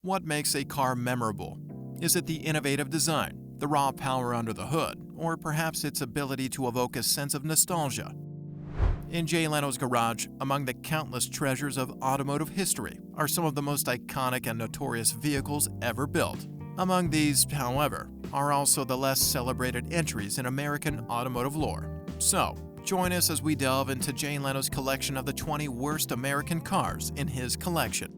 What makes a car memorable? Is it the innovative design, the raw power under the hood, or perhaps its ability to evoke a sense of nostalgia? In Jay Leno's garage, among the countless treasures of automotive history, are some of the most iconic and notorious vehicles ever built. Among these, however, are also the less celebrated entries in American automotive lore. So, join us as we delve into Jay Leno's collection of the 20 worst American cars in his collection.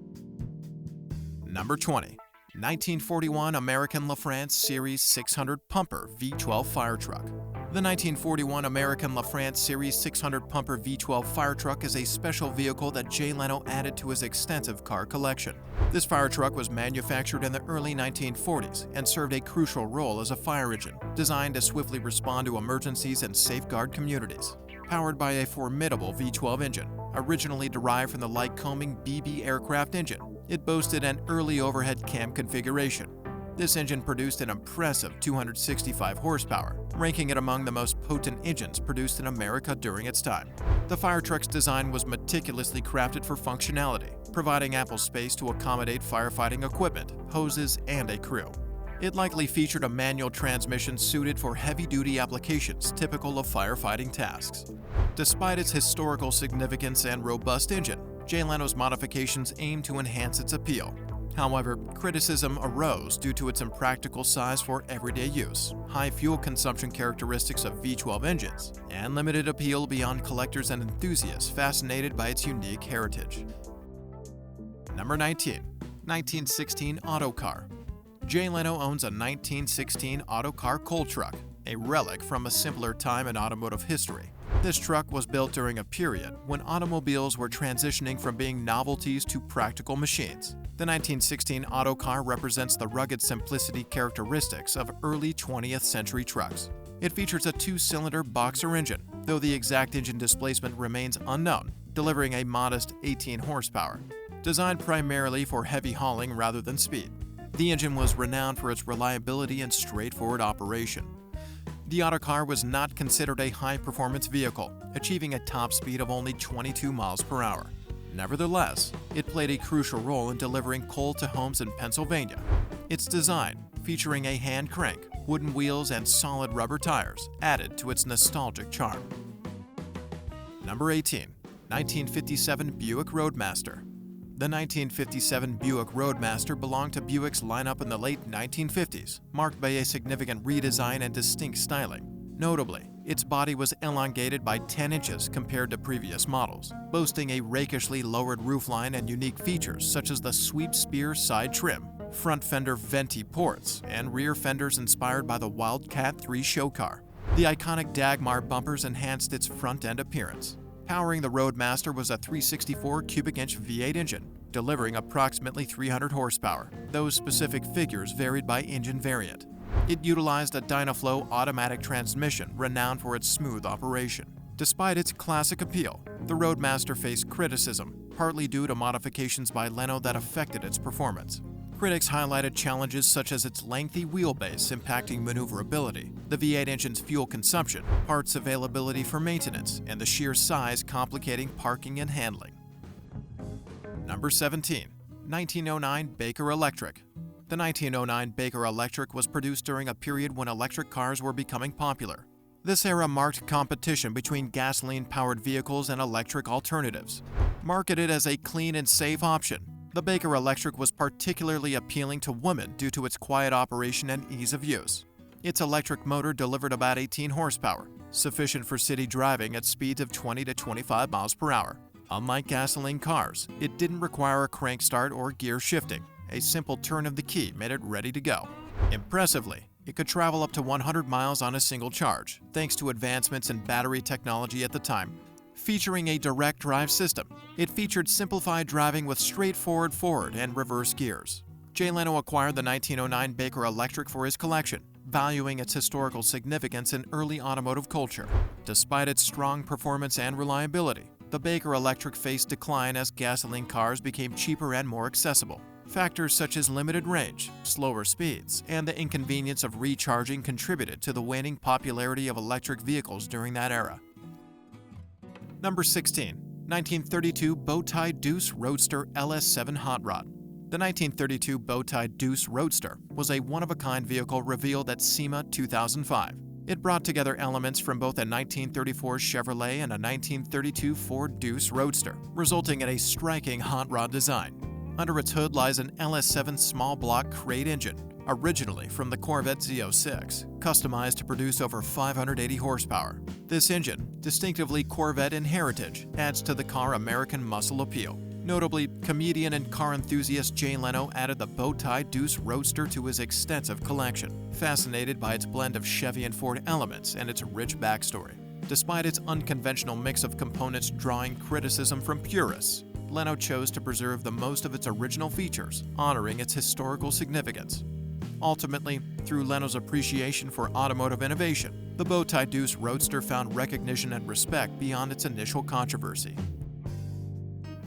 Number 20. 1941 American LaFrance Series 600 Pumper V12 Firetruck. The 1941 American LaFrance Series 600 Pumper V12 Firetruck is a special vehicle that Jay Leno added to his extensive car collection. This Firetruck was manufactured in the early 1940s and served a crucial role as a fire engine, designed to swiftly respond to emergencies and safeguard communities. Powered by a formidable V12 engine, originally derived from the Lycoming BB aircraft engine, it boasted an early overhead cam configuration. This engine produced an impressive 265 horsepower, ranking it among the most potent engines produced in America during its time. The Firetruck's design was meticulously crafted for functionality, providing ample space to accommodate firefighting equipment, hoses, and a crew. It likely featured a manual transmission suited for heavy-duty applications typical of firefighting tasks. Despite its historical significance and robust engine, Jay Leno's modifications aimed to enhance its appeal. However, criticism arose due to its impractical size for everyday use, high fuel consumption characteristics of V12 engines, and limited appeal beyond collectors and enthusiasts fascinated by its unique heritage. Number 19. 1916 Autocar. Jay Leno owns a 1916 Autocar coal truck, a relic from a simpler time in automotive history. This truck was built during a period when automobiles were transitioning from being novelties to practical machines. The 1916 Autocar represents the rugged simplicity characteristics of early 20th century trucks. It features a two-cylinder boxer engine, though the exact engine displacement remains unknown, delivering a modest 18 horsepower. Designed primarily for heavy hauling rather than speed, the engine was renowned for its reliability and straightforward operation. The Autocar was not considered a high-performance vehicle, achieving a top speed of only 22 miles per hour. Nevertheless, it played a crucial role in delivering coal to homes in Pennsylvania. Its design, featuring a hand crank, wooden wheels, and solid rubber tires, added to its nostalgic charm. Number 18. 1957 Buick Roadmaster. The 1957 Buick Roadmaster belonged to Buick's lineup in the late 1950s, marked by a significant redesign and distinct styling. Notably, its body was elongated by 10 inches compared to previous models, boasting a rakishly lowered roofline and unique features such as the sweep spear side trim, front fender venti ports, and rear fenders inspired by the Wildcat 3 show car. The iconic Dagmar bumpers enhanced its front-end appearance. Powering the Roadmaster was a 364 cubic inch V8 engine, delivering approximately 300 horsepower. Those specific figures varied by engine variant. It utilized a Dynaflow automatic transmission renowned for its smooth operation. Despite its classic appeal, the Roadmaster faced criticism, partly due to modifications by Leno that affected its performance. Critics highlighted challenges such as its lengthy wheelbase impacting maneuverability, the V8 engine's fuel consumption, parts availability for maintenance, and the sheer size complicating parking and handling. Number 17. 1909 Baker Electric. The 1909 Baker Electric was produced during a period when electric cars were becoming popular. This era marked competition between gasoline-powered vehicles and electric alternatives. Marketed as a clean and safe option, the Baker Electric was particularly appealing to women due to its quiet operation and ease of use. Its electric motor delivered about 18 horsepower, sufficient for city driving at speeds of 20 to 25 miles per hour. Unlike gasoline cars, it didn't require a crank start or gear shifting. A simple turn of the key made it ready to go. Impressively, it could travel up to 100 miles on a single charge, thanks to advancements in battery technology at the time. Featuring a direct drive system, it featured simplified driving with straightforward forward and reverse gears. Jay Leno acquired the 1909 Baker Electric for his collection, valuing its historical significance in early automotive culture. Despite its strong performance and reliability, the Baker Electric faced decline as gasoline cars became cheaper and more accessible. Factors such as limited range, slower speeds, and the inconvenience of recharging contributed to the waning popularity of electric vehicles during that era. Number 16. 1932 Tie Deuce Roadster LS7 Hot Rod. The 1932 Tie Deuce Roadster was a one-of-a-kind vehicle revealed at SEMA 2005. It brought together elements from both a 1934 Chevrolet and a 1932 Ford Deuce Roadster, resulting in a striking hot rod design. Under its hood lies an LS7 small-block crate engine, originally from the Corvette Z06, customized to produce over 580 horsepower. This engine, distinctively Corvette in heritage, adds to the car American muscle appeal. Notably, comedian and car enthusiast Jay Leno added the Tie Deuce Roadster to his extensive collection, fascinated by its blend of Chevy and Ford elements and its rich backstory. Despite its unconventional mix of components drawing criticism from purists, Leno chose to preserve the most of its original features, honoring its historical significance. Ultimately, through Leno's appreciation for automotive innovation, the Tie Deuce Roadster found recognition and respect beyond its initial controversy.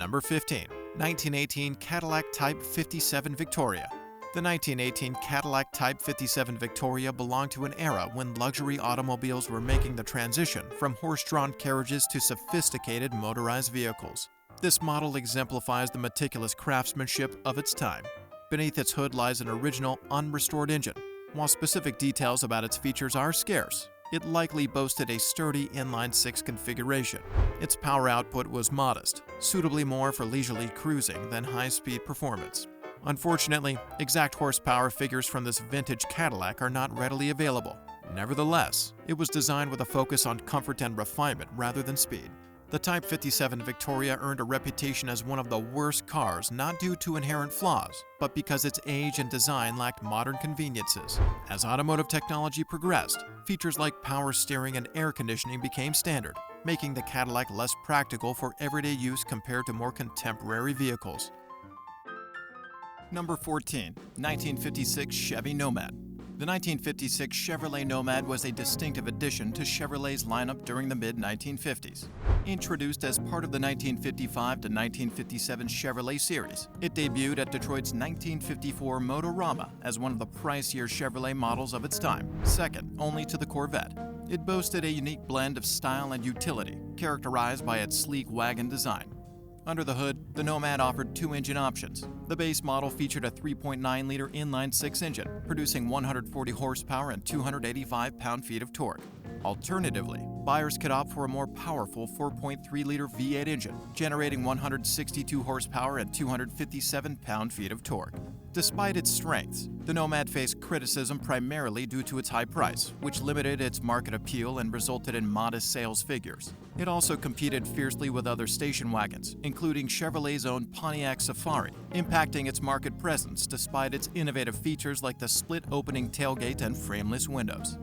Number 15. 1918 Cadillac Type 57 Victoria. The 1918 Cadillac Type 57 Victoria belonged to an era when luxury automobiles were making the transition from horse-drawn carriages to sophisticated motorized vehicles. This model exemplifies the meticulous craftsmanship of its time. Beneath its hood lies an original, unrestored engine. While specific details about its features are scarce, it likely boasted a sturdy inline-six configuration. Its power output was modest, suitably more for leisurely cruising than high-speed performance. Unfortunately, exact horsepower figures from this vintage Cadillac are not readily available. Nevertheless, it was designed with a focus on comfort and refinement rather than speed. The Type 57 Victoria earned a reputation as one of the worst cars not due to inherent flaws, but because its age and design lacked modern conveniences. As automotive technology progressed, features like power steering and air conditioning became standard, making the Cadillac less practical for everyday use compared to more contemporary vehicles. Number 14. 1956 Chevy Nomad. The 1956 Chevrolet Nomad was a distinctive addition to Chevrolet's lineup during the mid-1950s. Introduced as part of the 1955 to 1957 Chevrolet series, it debuted at Detroit's 1954 Motorama as one of the pricier Chevrolet models of its time, second only to the Corvette. It boasted a unique blend of style and utility, characterized by its sleek wagon design. Under the hood, the Nomad offered two engine options. The base model featured a 3.9-liter inline-six engine, producing 140 horsepower and 285 pound-feet of torque. Alternatively, buyers could opt for a more powerful 4.3-liter V8 engine, generating 162 horsepower and 257 pound-feet of torque. Despite its strengths, the Nomad faced criticism primarily due to its high price, which limited its market appeal and resulted in modest sales figures. It also competed fiercely with other station wagons, including Chevrolet's own Pontiac Safari, impacting its market presence despite its innovative features like the split-opening tailgate and frameless windows.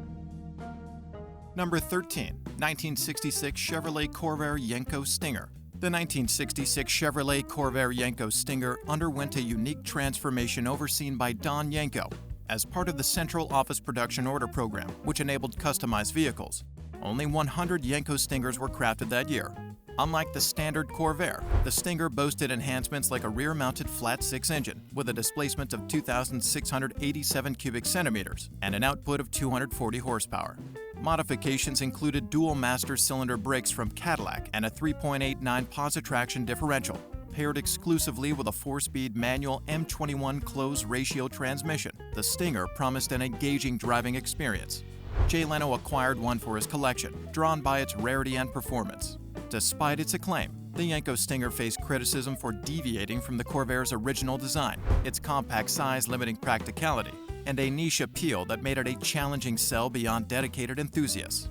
Number 13. 1966 Chevrolet Corvair Yenko Stinger. The 1966 Chevrolet Corvair Yenko Stinger underwent a unique transformation overseen by Don Yenko as part of the Central Office Production Order Program, which enabled customized vehicles. Only 100 Yenko Stingers were crafted that year. Unlike the standard Corvair, the Stinger boasted enhancements like a rear-mounted flat-six engine with a displacement of 2,687 cubic centimeters and an output of 240 horsepower. Modifications included dual master cylinder brakes from Cadillac and a 3.89 positive traction differential, paired exclusively with a 4-speed manual M21 closed ratio transmission. The Stinger promised an engaging driving experience. Jay Leno acquired one for his collection, drawn by its rarity and performance. Despite its acclaim, the Yenko Stinger faced criticism for deviating from the Corvair's original design, its compact size limiting practicality, and a niche appeal that made it a challenging sell beyond dedicated enthusiasts.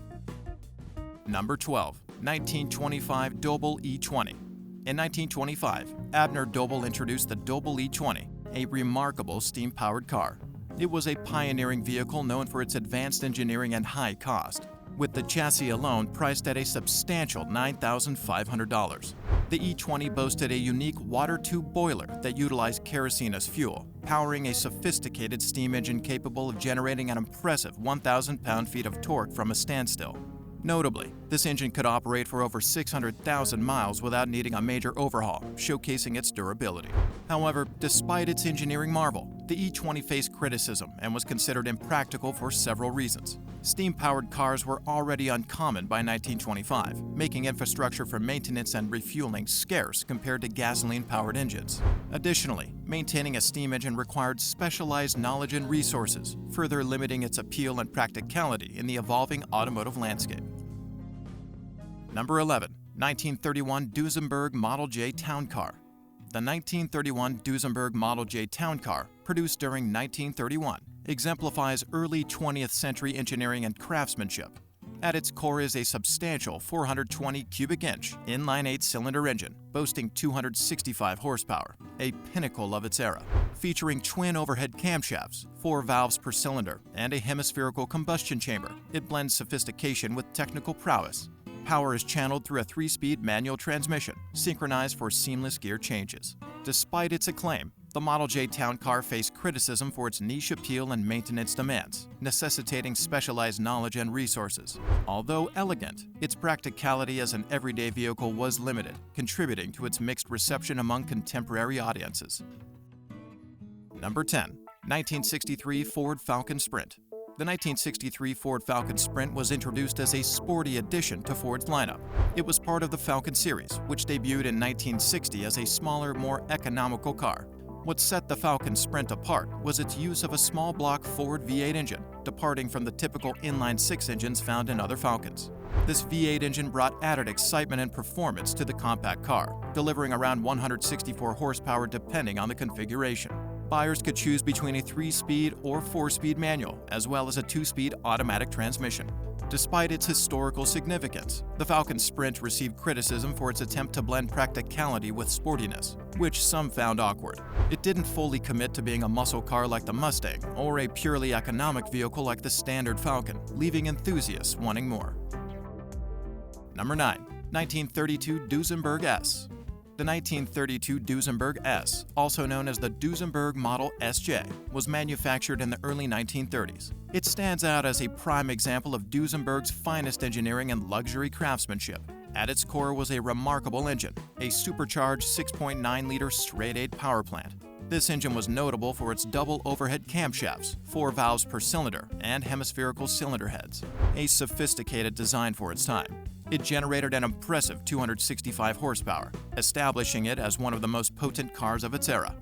Number 12. 1925 Doble E20. In 1925, Abner Doble introduced the Doble E20, a remarkable steam-powered car. It was a pioneering vehicle known for its advanced engineering and high cost, with the chassis alone priced at a substantial $9,500. The E20 boasted a unique water tube boiler that utilized kerosene as fuel, powering a sophisticated steam engine capable of generating an impressive 1,000 pound-feet of torque from a standstill. Notably, this engine could operate for over 600,000 miles without needing a major overhaul, showcasing its durability. However, despite its engineering marvel, the E20 faced criticism and was considered impractical for several reasons. Steam-powered cars were already uncommon by 1925, making infrastructure for maintenance and refueling scarce compared to gasoline-powered engines. Additionally, maintaining a steam engine required specialized knowledge and resources, further limiting its appeal and practicality in the evolving automotive landscape. Number 11. 1931 Duesenberg Model J Town Car. The 1931 Duesenberg Model J Town Car, produced during 1931, exemplifies early 20th century engineering and craftsmanship. At its core is a substantial 420 cubic inch inline 8-cylinder engine, boasting 265 horsepower, a pinnacle of its era. Featuring twin overhead camshafts, 4 valves per cylinder, and a hemispherical combustion chamber, it blends sophistication with technical prowess. Power is channeled through a 3-speed manual transmission, synchronized for seamless gear changes. Despite its acclaim, the Model J Town Car faced criticism for its niche appeal and maintenance demands, necessitating specialized knowledge and resources. Although elegant, its practicality as an everyday vehicle was limited, contributing to its mixed reception among contemporary audiences. Number 10. 1963 Ford Falcon Sprint. The 1963 Ford Falcon Sprint was introduced as a sporty addition to Ford's lineup. It was part of the Falcon series, which debuted in 1960 as a smaller, more economical car. What set the Falcon Sprint apart was its use of a small block Ford V8 engine, departing from the typical inline-6 engines found in other Falcons. This V8 engine brought added excitement and performance to the compact car, delivering around 164 horsepower depending on the configuration. Buyers could choose between a 3-speed or 4-speed manual, as well as a 2-speed automatic transmission. Despite its historical significance, the Falcon Sprint received criticism for its attempt to blend practicality with sportiness, which some found awkward. It didn't fully commit to being a muscle car like the Mustang or a purely economic vehicle like the standard Falcon, leaving enthusiasts wanting more. Number 9. 1932 Duesenberg S. The 1932 Duesenberg S, also known as the Duesenberg Model SJ, was manufactured in the early 1930s. It stands out as a prime example of Duesenberg's finest engineering and luxury craftsmanship. At its core was a remarkable engine, a supercharged 6.9-liter straight-8 power plant. This engine was notable for its double overhead camshafts, 4 valves per cylinder, and hemispherical cylinder heads, a sophisticated design for its time. It generated an impressive 265 horsepower, establishing it as one of the most potent cars of its era.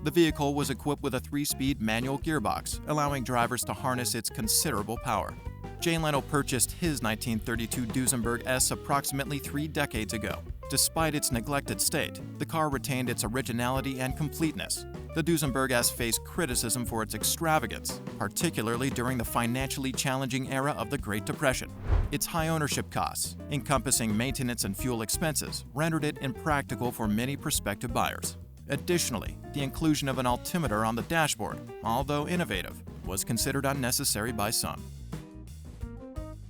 The vehicle was equipped with a 3-speed manual gearbox, allowing drivers to harness its considerable power. Jay Leno purchased his 1932 Duesenberg S approximately 3 decades ago. Despite its neglected state, the car retained its originality and completeness. The Duesenberg S faced criticism for its extravagance, particularly during the financially challenging era of the Great Depression. Its high ownership costs, encompassing maintenance and fuel expenses, rendered it impractical for many prospective buyers. Additionally, the inclusion of an altimeter on the dashboard, although innovative, was considered unnecessary by some.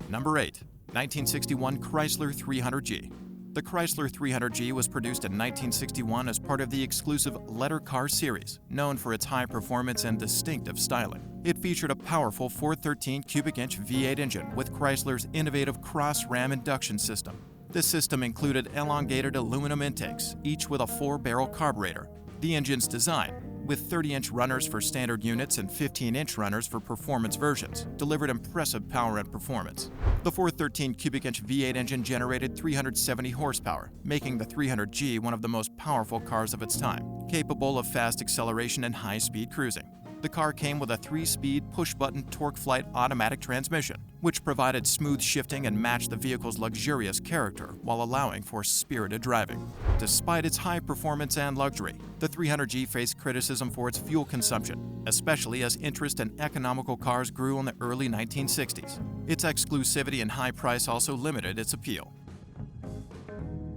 Number 8. 1961 Chrysler 300G. The Chrysler 300G was produced in 1961 as part of the exclusive Letter Car series, known for its high performance and distinctive styling. It featured a powerful 413 cubic inch V8 engine with Chrysler's innovative cross-ram induction system. This system included elongated aluminum intakes, each with a 4-barrel carburetor. The engine's design, with 30-inch runners for standard units and 15-inch runners for performance versions, delivered impressive power and performance. The 413 cubic inch V8 engine generated 370 horsepower, making the 300G one of the most powerful cars of its time, capable of fast acceleration and high-speed cruising. The car came with a 3-speed push-button TorqueFlite automatic transmission, which provided smooth shifting and matched the vehicle's luxurious character while allowing for spirited driving. Despite its high performance and luxury, the 300G faced criticism for its fuel consumption, especially as interest in economical cars grew in the early 1960s. Its exclusivity and high price also limited its appeal.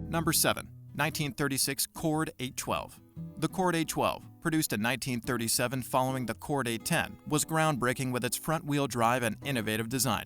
Number 7. 1936 Cord 812. The Cord 812, produced in 1937 following the Cord 810, was groundbreaking with its front-wheel drive and innovative design.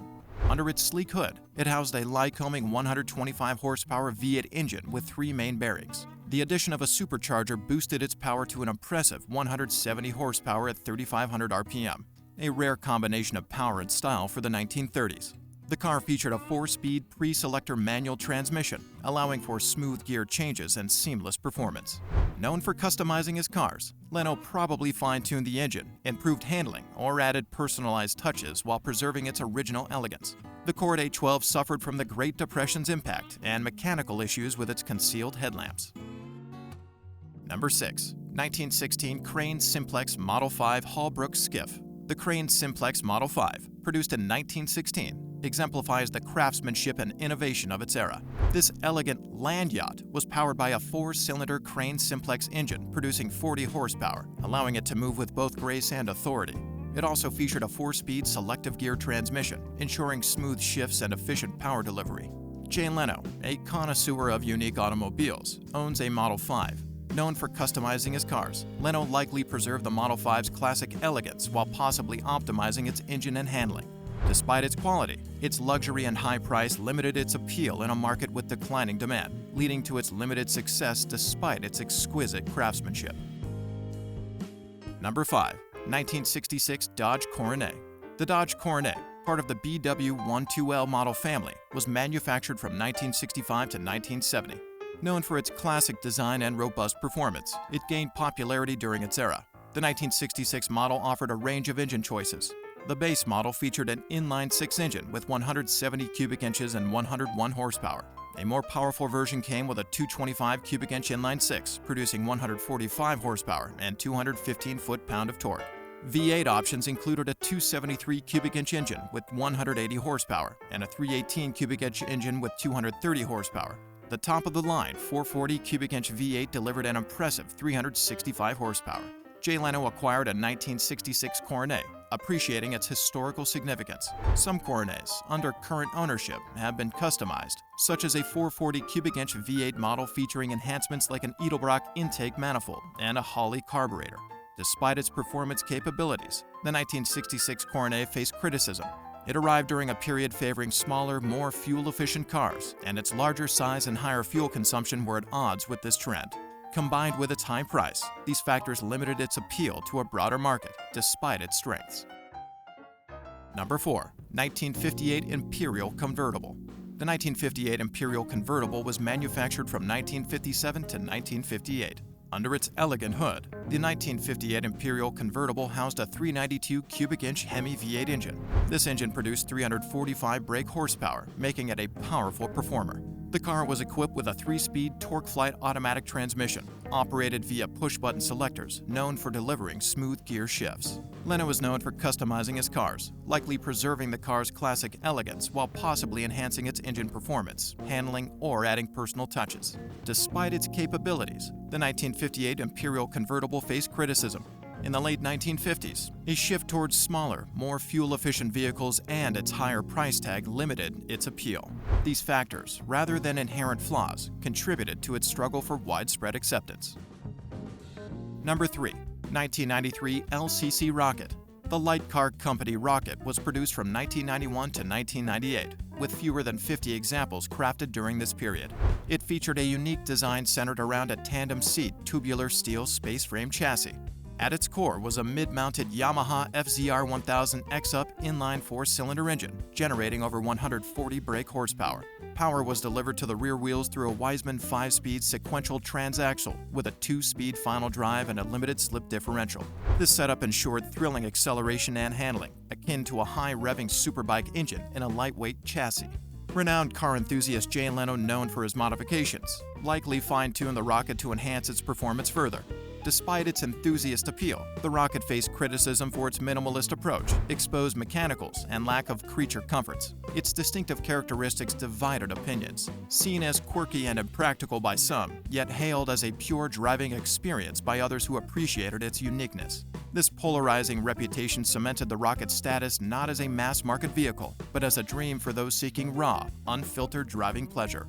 Under its sleek hood, it housed a Lycoming 125 horsepower V8 engine with 3 main bearings. The addition of a supercharger boosted its power to an impressive 170 horsepower at 3,500 RPM, a rare combination of power and style for the 1930s. The car featured a 4-speed pre-selector manual transmission, allowing for smooth gear changes and seamless performance. Known for customizing his cars, Leno probably fine-tuned the engine, improved handling, or added personalized touches while preserving its original elegance. The Coronet 12 suffered from the Great Depression's impact and mechanical issues with its concealed headlamps. Number 6. 1916 Crane Simplex Model 5 Hallbrook Skiff. The Crane Simplex Model 5, produced in 1916, exemplifies the craftsmanship and innovation of its era. This elegant land yacht was powered by a 4-cylinder Crane Simplex engine producing 40 horsepower, allowing it to move with both grace and authority. It also featured a 4-speed selective gear transmission, ensuring smooth shifts and efficient power delivery. Jay Leno, a connoisseur of unique automobiles, owns a Model 5. Known for customizing his cars, Leno likely preserved the Model 5's classic elegance while possibly optimizing its engine and handling. Despite its quality, its luxury and high price limited its appeal in a market with declining demand, leading to its limited success despite its exquisite craftsmanship. Number 5. 1966 Dodge Coronet. The Dodge Coronet, part of the BW12L model family, was manufactured from 1965 to 1970. Known for its classic design and robust performance, it gained popularity during its era. The 1966 model offered a range of engine choices. The base model featured an inline-6 engine with 170 cubic inches and 101 horsepower. A more powerful version came with a 225 cubic inch inline-6, producing 145 horsepower and 215 foot-pound of torque. V8 options included a 273 cubic inch engine with 180 horsepower and a 318 cubic inch engine with 230 horsepower. The top-of-the-line 440 cubic inch V8 delivered an impressive 365 horsepower. Jay Leno acquired a 1966 Coronet, appreciating its historical significance. Some Coronets, under current ownership, have been customized, such as a 440 cubic inch V8 model featuring enhancements like an Edelbrock intake manifold and a Holley carburetor. Despite its performance capabilities, the 1966 Coronet faced criticism. It arrived during a period favoring smaller, more fuel-efficient cars, and its larger size and higher fuel consumption were at odds with this trend. Combined with its high price, these factors limited its appeal to a broader market, despite its strengths. Number 4. 1958 Imperial Convertible. The 1958 Imperial Convertible was manufactured from 1957 to 1958. Under its elegant hood, the 1958 Imperial Convertible housed a 392 cubic inch Hemi V8 engine. This engine produced 345 brake horsepower, making it a powerful performer. The car was equipped with a 3-speed TorqueFlite automatic transmission, operated via push-button selectors, known for delivering smooth gear shifts. Leno was known for customizing his cars, likely preserving the car's classic elegance while possibly enhancing its engine performance, handling, or adding personal touches. Despite its capabilities, the 1958 Imperial Convertible faced criticism. In the late 1950s, a shift towards smaller, more fuel-efficient vehicles and its higher price tag limited its appeal. These factors, rather than inherent flaws, contributed to its struggle for widespread acceptance. Number 3. 1993 LCC Rocket. The light car company Rocket was produced from 1991 to 1998, with fewer than 50 examples crafted during this period. It featured a unique design centered around a tandem-seat tubular steel space frame chassis. At its core was a mid-mounted Yamaha FZR 1000 X-Up inline 4-cylinder engine, generating over 140 brake horsepower. Power was delivered to the rear wheels through a Wiseman 5-speed sequential transaxle with a 2-speed final drive and a limited slip differential. This setup ensured thrilling acceleration and handling, akin to a high-revving superbike engine in a lightweight chassis. Renowned car enthusiast Jay Leno, known for his modifications, likely fine-tuned the Rocket to enhance its performance further. Despite its enthusiast appeal, the Rocket faced criticism for its minimalist approach, exposed mechanicals, and lack of creature comforts. Its distinctive characteristics divided opinions. Seen as quirky and impractical by some, yet hailed as a pure driving experience by others who appreciated its uniqueness. This polarizing reputation cemented the Rocket's status not as a mass-market vehicle, but as a dream for those seeking raw, unfiltered driving pleasure.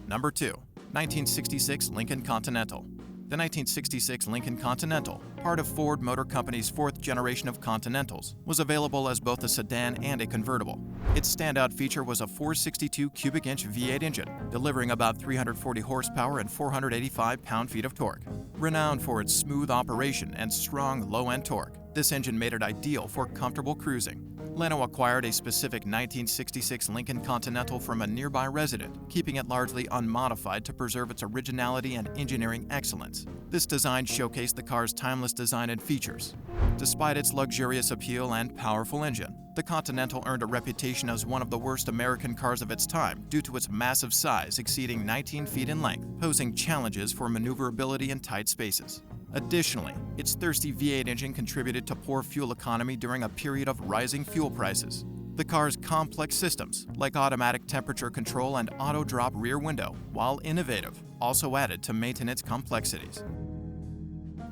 Number 2. 1966 Lincoln Continental. The 1966 Lincoln Continental, part of Ford Motor Company's fourth generation of Continentals, was available as both a sedan and a convertible. Its standout feature was a 462 cubic inch V8 engine, delivering about 340 horsepower and 485 pound-feet of torque. Renowned for its smooth operation and strong low-end torque, this engine made it ideal for comfortable cruising. Leno acquired a specific 1966 Lincoln Continental from a nearby resident, keeping it largely unmodified to preserve its originality and engineering excellence. This design showcased the car's timeless design and features. Despite its luxurious appeal and powerful engine, the Continental earned a reputation as one of the worst American cars of its time due to its massive size exceeding 19 feet in length, posing challenges for maneuverability in tight spaces. Additionally, its thirsty V8 engine contributed to poor fuel economy during a period of rising fuel prices. The car's complex systems, like automatic temperature control and auto-drop rear window, while innovative, also added to maintenance complexities.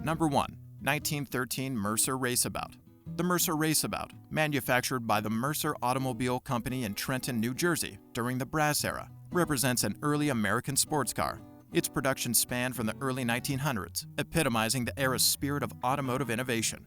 Number 1. 1913 Mercer Raceabout. The Mercer Raceabout, manufactured by the Mercer Automobile Company in Trenton, New Jersey during the Brass era, represents an early American sports car. Its production spanned from the early 1900s, epitomizing the era's spirit of automotive innovation.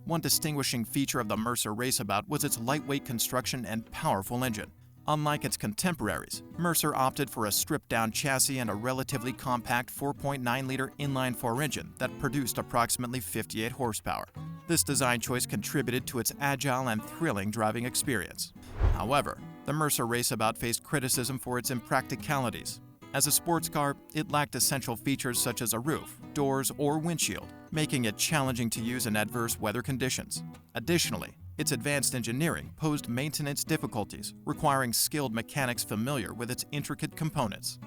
One distinguishing feature of the Mercer Raceabout was its lightweight construction and powerful engine. Unlike its contemporaries, Mercer opted for a stripped-down chassis and a relatively compact 4.9-liter inline-4 engine that produced approximately 58 horsepower. This design choice contributed to its agile and thrilling driving experience. However, the Mercer Raceabout faced criticism for its impracticalities. As a sports car, it lacked essential features such as a roof, doors, or windshield, making it challenging to use in adverse weather conditions. Additionally, its advanced engineering posed maintenance difficulties, requiring skilled mechanics familiar with its intricate components.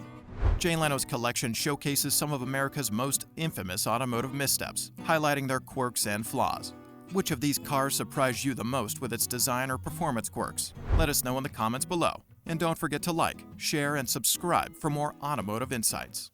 Jay Leno's collection showcases some of America's most infamous automotive missteps, highlighting their quirks and flaws. Which of these cars surprised you the most with its design or performance quirks? Let us know in the comments below. And don't forget to like, share, and subscribe for more automotive insights.